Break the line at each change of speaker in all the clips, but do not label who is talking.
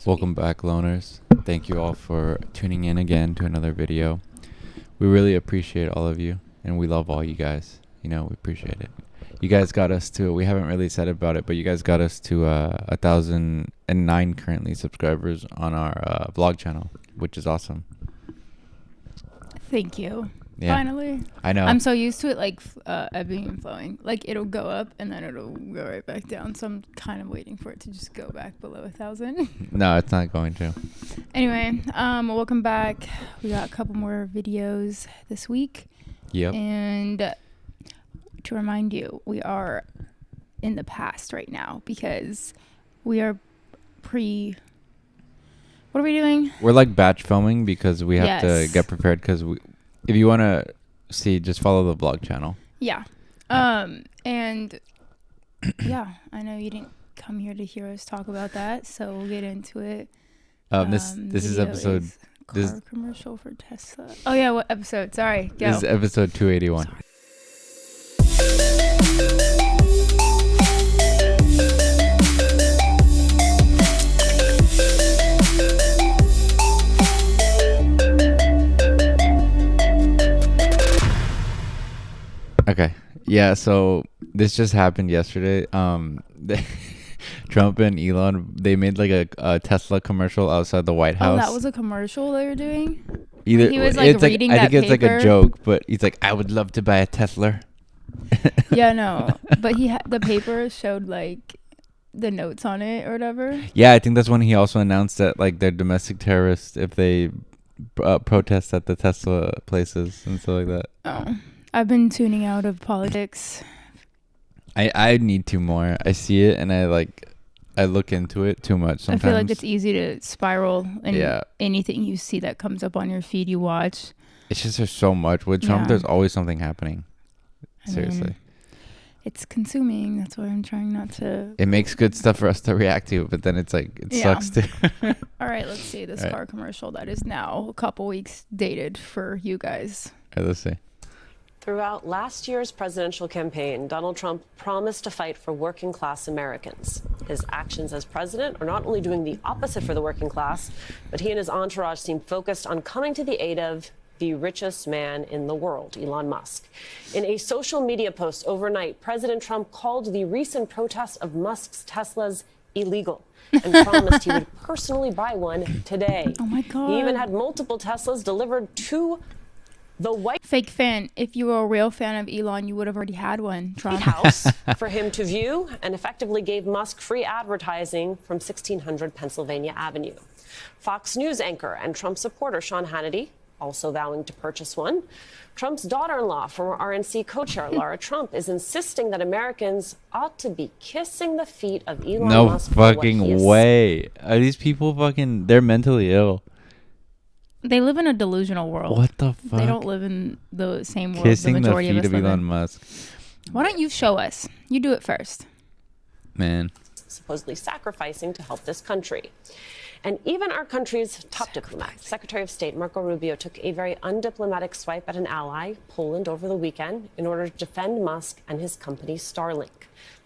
Welcome back, loners. Thank you all for tuning in again to another video. We really appreciate all of you, and we love all you guys. We appreciate it. You guys got us to, we haven't really said about it, but you guys got us to 1,009 currently subscribers on our vlog channel, which is awesome.
Thank you.
Yeah.
Finally.
I know.
I'm so used to it, like, ebbing and flowing. Like, it'll go up, and then it'll go right back down. So I'm kind of waiting for it to just go back below 1,000.
No, it's not going to.
Anyway, welcome back. We got a couple more videos this week.
Yep.
And to remind you, we are in the past right now because we are what are we doing?
We're like batch filming because we have to
Yes.
get prepared because if you want to see, just follow the vlog channel.
Yeah. And yeah, I know you didn't come here to hear us talk about that, so we'll get into it.
This is episode
car commercial for Tesla. Oh yeah, what episode? Sorry. Go.
This is episode 281.
Sorry.
Okay. Yeah, so this just happened yesterday. Trump and Elon, they made like a Tesla commercial outside the White House.
Oh, that was a commercial they were doing?
Either
He was like reading
I think
that
it's like a
paper.
joke, but he's like, I would love to buy a Tesla.
Yeah, no. But the paper showed like the notes on it or whatever.
Yeah, I think that's when he also announced that like they're domestic terrorists if they protest at the Tesla places and stuff like that.
Oh. I've been tuning out of politics.
I need to more. I see it and I look into it too much sometimes.
I feel like it's easy to spiral and
Yeah.
anything you see that comes up on your feed you watch.
It's just there's so much. With Trump,
Yeah.
there's always something happening.
I
Seriously.
mean, it's consuming. That's why I'm trying not to.
It makes good stuff for us to react to, but then it's like, it
Yeah.
sucks too.
All right, let's see this
All right.
car commercial that is now a couple weeks dated for you guys.
All right, let's see.
Throughout last year's presidential campaign, Donald Trump promised to fight for working class Americans. His actions as president are not only doing the opposite for the working class, but he and his entourage seem focused on coming to the aid of the richest man in the world, Elon Musk. In a social media post overnight, President Trump called the recent protests of Musk's Teslas illegal and promised he would personally buy one today.
Oh my God.
He even had multiple Teslas delivered to the White
Fake fan. If you were a real fan of Elon, you would have already had one, Trump.
House for him to view and effectively gave Musk free advertising from 1600 Pennsylvania Avenue. Fox News anchor and Trump supporter Sean Hannity also vowing to purchase one. Trump's daughter-in-law, former RNC co-chair Laura Trump, is insisting that Americans ought to be kissing the feet of Elon
No
Musk. For what he
fucking
is.
way. Are these people they're mentally ill.
They live in a delusional world.
What the fuck?
They don't live in the same world
Kissing
the
the
majority
feet
of us
of
live
Elon
in.
Musk.
Why don't you show us? You do it first.
Man.
Supposedly sacrificing to help this country. And even our country's top diplomat, Secretary of State Marco Rubio, took a very undiplomatic swipe at an ally, Poland, over the weekend in order to defend Musk and his company Starlink.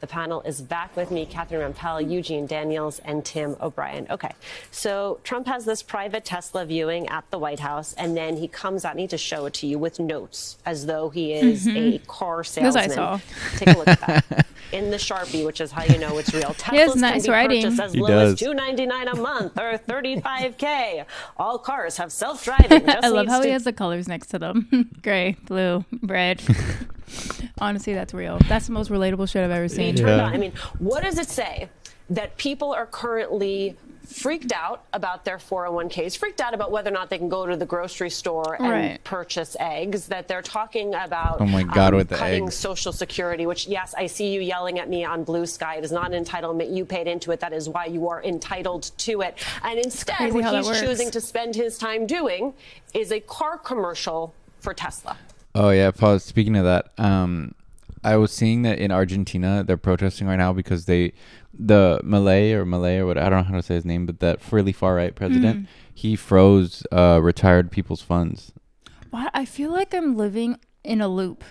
The panel is back with me, Catherine Rampell, Eugene Daniels, and Tim O'Brien. Okay, so Trump has this private Tesla viewing at the White House, and then he comes out, I need to show it to you, with notes, as though he is a car
Those
salesman.
I saw.
Take a look at that. In the Sharpie, which is how you know it's real. Teslas
has nice
can be
writing.
purchased as
He
low
does.
as $299 a month or $35K. All cars have self-driving.
I love how he has the colors next to them. Gray, blue, red. Honestly, that's real. That's the most relatable shit I've ever seen.
turned
Yeah.
on. I mean, what does it say that people are currently freaked out about their 401ks, freaked out about whether or not they can go to the grocery store and
Right.
purchase eggs, that they're talking about
Oh my God, with the
cutting
eggs.
Social Security, which, yes, I see you yelling at me on Blue Sky. It is not an entitlement. You paid into it. That is why you are entitled to it. And instead,
crazy
what
how that
he's
works.
choosing to spend his time doing is a car commercial for Tesla.
Oh yeah, pause. Speaking of that, I was seeing that in Argentina they're protesting right now because the Malay or what, I don't know how to say his name, but that really far right president, he froze retired people's funds.
What? I feel like I'm living in a loop.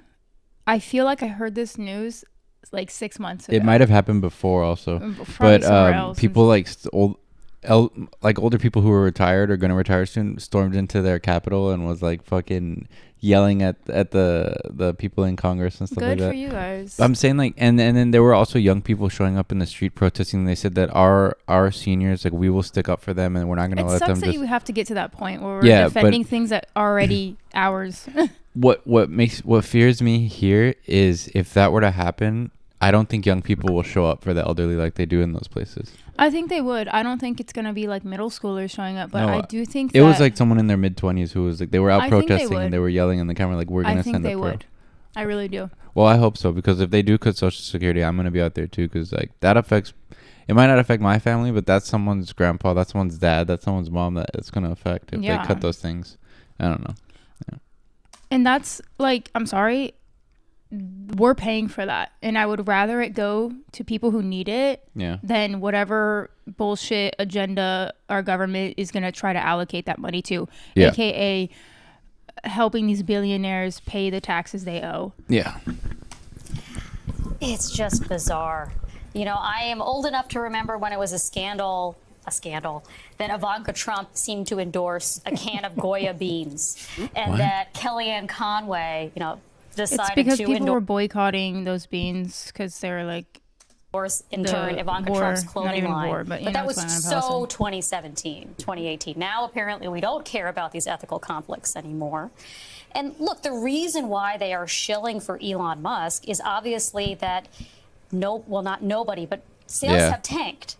I feel like I heard this news like 6 months ago.
It might have happened before also,
Probably
but
somewhere else.
people like like older people who were retired or going to retire soon stormed into their capital and was like fucking yelling at the people in Congress and stuff
Good
like that.
for you guys.
I'm saying like, and then there were also young people showing up in the street protesting. And they said that our seniors, like, we will stick up for them and we're not going to let them.
It sucks that
just
you have to get to that point where we're defending things that are already ours.
What fears me here is if that were to happen, I don't think young people will show up for the elderly like they do in those places.
I think they would. I don't think it's gonna be like middle schoolers showing up, but
No,
I do think
it was like someone in their mid-20s who was like, they were out
I think they
protesting and they were yelling in the camera like, we're gonna
I think
stand
they
up
would. I really do.
Well, I hope so, because if they do cut Social Security, I'm gonna be out there too, because like that affects. It might not affect my family, but that's someone's grandpa, that's someone's dad, that's someone's mom that it's gonna affect if they cut those things. I don't know. Yeah.
And that's like, I'm sorry, we're paying for that, and I would rather it go to people who need it than whatever bullshit agenda our government is going to try to allocate that money to, aka helping these billionaires pay the taxes they owe.
It's just bizarre. You know, I am old enough to remember when it was a scandal, that Ivanka Trump seemed to endorse a can of Goya beans, and that Kellyanne Conway, you know, decided
it's because
to
people were boycotting those beans because they were like
in turn Ivanka Trump's clothing line.
But
that was so 2017, 2018. Now apparently we don't care about these ethical conflicts anymore. And look, the reason why they are shilling for Elon Musk is obviously that not nobody, but sales have tanked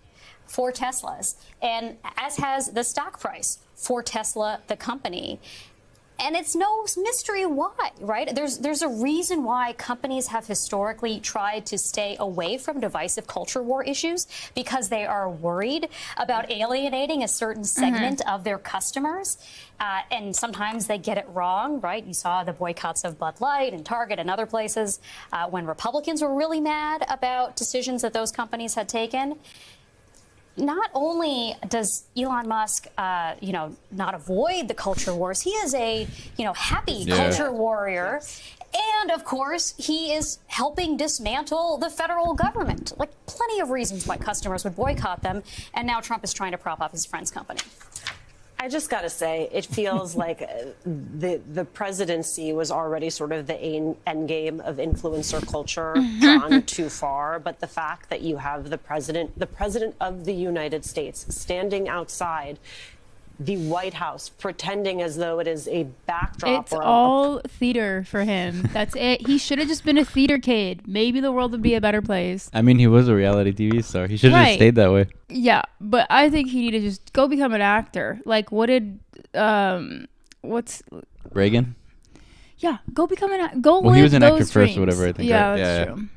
for Teslas, and as has the stock price for Tesla, the company. And it's no mystery why, right? There's a reason why companies have historically tried to stay away from divisive culture war issues, because they are worried about alienating a certain segment of their customers. And sometimes they get it wrong, right? You saw the boycotts of Bud Light and Target and other places when Republicans were really mad about decisions that those companies had taken. Not only does Elon Musk, not avoid the culture wars, he is a, happy culture warrior. And of course, he is helping dismantle the federal government. Like, plenty of reasons why customers would boycott them. And now Trump is trying to prop up his friend's company.
I just got to say, it feels like the presidency was already sort of the end game of influencer culture drawn too far. But the fact that you have the president of the United States standing outside the White House, pretending as though it is a backdrop.
It's all theater for him. That's it. He should have just been a theater kid. Maybe the world would be a better place.
I mean, he was a reality TV star. He should have just stayed that way.
Yeah, but I think he needed to just go become an actor. Like, what did what's
Reagan?
Yeah, go become an actor. Go live those dreams.
Well, he was an actor first, or whatever. I think.
Yeah,
right?
that's true.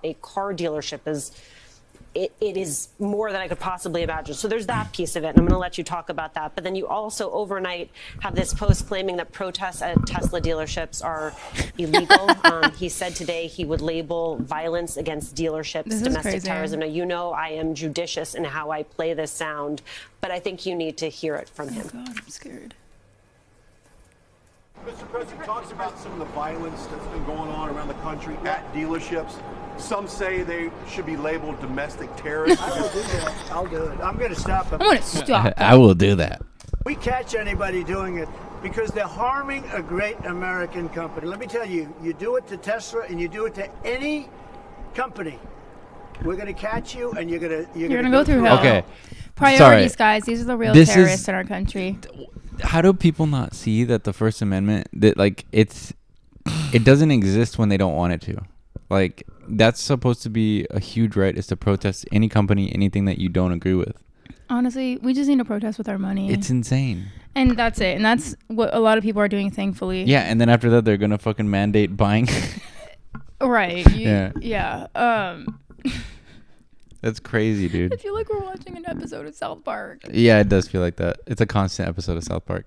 A car dealership is. It is more than I could possibly imagine. So there's that piece of it, and I'm going to let you talk about that. But then you also overnight have this post claiming that protests at Tesla dealerships are illegal. He said today he would label violence against dealerships domestic terrorism. Now, you know I am judicious in how I play this sound, but I think you need to hear it from him.
Oh, God, I'm scared.
Mr. President talks about some of the violence that's been going on around the country at dealerships. Some say they should be labeled domestic terrorists.
I'll do it. I'm going to stop them.
I'm going to stop.
I will do that.
We catch anybody doing it because they're harming a great American company. Let me tell you, you do it to Tesla and you do it to any company, we're going to catch you and you're going to go through hell.
Okay.
Priorities, guys. These are the real terrorists in our country.
How do people not see that the First Amendment, that like it doesn't exist when they don't want it to? Like, that's supposed to be a huge right, is to protest any company, anything that you don't agree with.
Honestly, we just need to protest with our money.
It's insane.
And that's it. And that's what a lot of people are doing, thankfully.
Yeah, and then after that, they're going to fucking mandate buying.
Right. Yeah.
That's crazy, dude.
I feel like we're watching an episode of South Park.
Yeah, it does feel like that. It's a constant episode of South Park.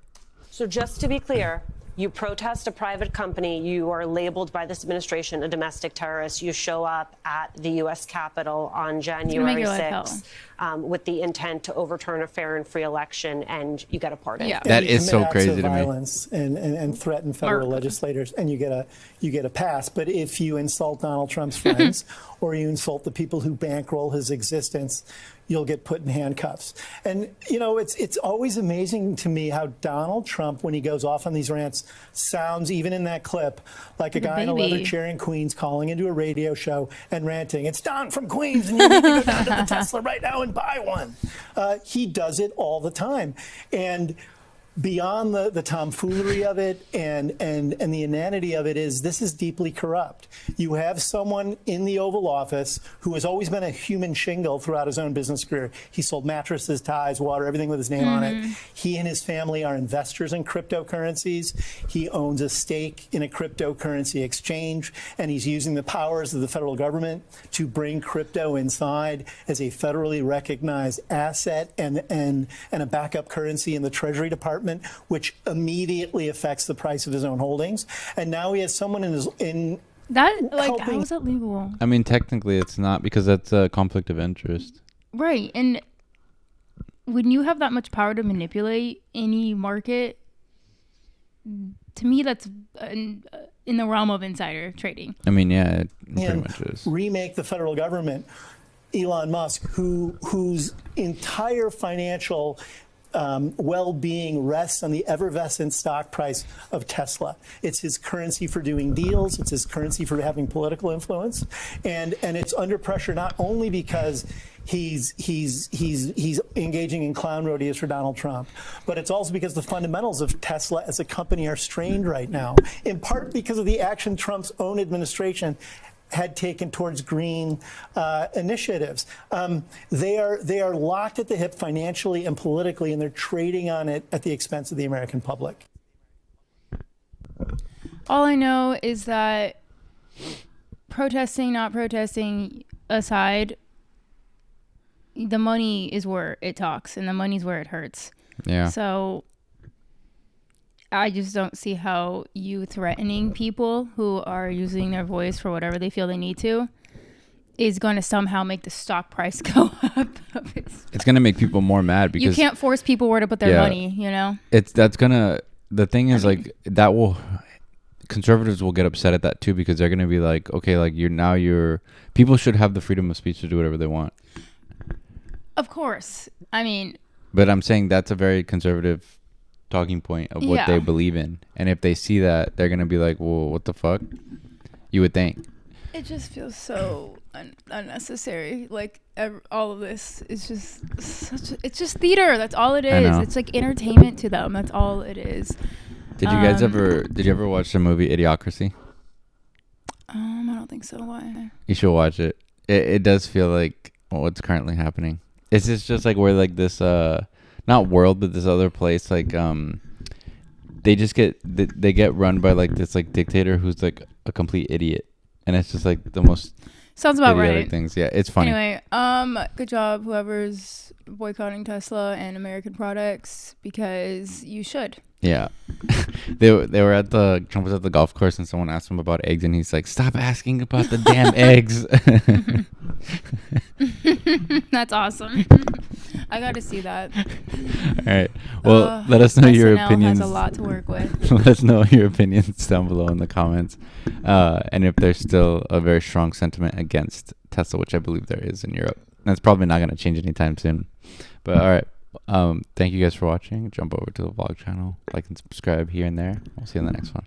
So just to be clear, you protest a private company, you are labeled by this administration a domestic terrorist, you show up at the U.S. Capitol on January 6th. with the intent to overturn a fair and free election, and you get a pardon.
Yeah.
That is so crazy to me.
Violence and threaten federal legislators, and you get a pass. But if you insult Donald Trump's friends or you insult the people who bankroll his existence, you'll get put in handcuffs. And, you know, it's always amazing to me how Donald Trump, when he goes off on these rants, sounds, even in that clip, like a guy in a leather chair in Queens calling into a radio show and ranting, "It's Don from Queens, and you need to go down to the Tesla right now and buy one." He does it all the time. And beyond the tomfoolery of it and the inanity of it is, this is deeply corrupt. You have someone in the Oval Office who has always been a human shingle throughout his own business career. He sold mattresses, ties, water, everything with his name on it. He and his family are investors in cryptocurrencies. He owns a stake in a cryptocurrency exchange, and he's using the powers of the federal government to bring crypto inside as a federally recognized asset and a backup currency in the Treasury Department, which immediately affects the price of his own holdings. And now he has someone in
that, like, how is that legal?
I mean, technically it's not, because that's a conflict of interest.
Right. And when you have that much power to manipulate any market, to me, that's in the realm of insider trading.
I mean, yeah, it pretty much is.
Remake the federal government. Elon Musk, whose entire financial well-being rests on the effervescent stock price of Tesla. It's his currency for doing deals. It's his currency for having political influence, and it's under pressure not only because he's engaging in clown rodeos for Donald Trump, but it's also because the fundamentals of Tesla as a company are strained right now, in part because of the action Trump's own administration had taken towards green initiatives. They are locked at the hip financially and politically, and they're trading on it at the expense of the American public.
All I know is that protesting, not protesting aside, the money is where it talks, and the money's where it hurts.
Yeah.
So I just don't see how you threatening people who are using their voice for whatever they feel they need to is going to somehow make the stock price go up.
It's going to make people more mad, because
you can't force people where to put their money, you know?
The thing is, like, conservatives will get upset at that too, because they're going to be like, okay, like, people should have the freedom of speech to do whatever they want.
Of course. I mean,
but I'm saying that's a very conservative talking point of what they believe in, and if they see that, they're gonna be like, well, what the fuck, you would think.
It just feels so unnecessary. Like, all of this is just it's just theater. That's all it is. It's like entertainment to them. That's all it is.
Did you ever watch the movie Idiocracy?
I don't think so. Why?
You should watch it. It does feel like what's currently happening. It's just like where, like, this not world, but this other place, like, they get run by, like, this, like, dictator who's, like, a complete idiot, and it's just, like, the most
sounds about right
things. Yeah, it's funny.
Anyway, good job whoever's boycotting Tesla and American products, because you should.
Yeah. they were at Trump was at the golf course, and someone asked him about eggs, and he's like, stop asking about the damn eggs.
That's awesome. I got to see that.
All right. Well, let us know your opinions.
Has a lot to work with.
Let us know your opinions down below in the comments. And if there's still a very strong sentiment against Tesla, which I believe there is in Europe. That's probably not going to change anytime soon. But all right. Thank you guys for watching. Jump over to the vlog channel, like and subscribe here and there. We'll see you in the next one.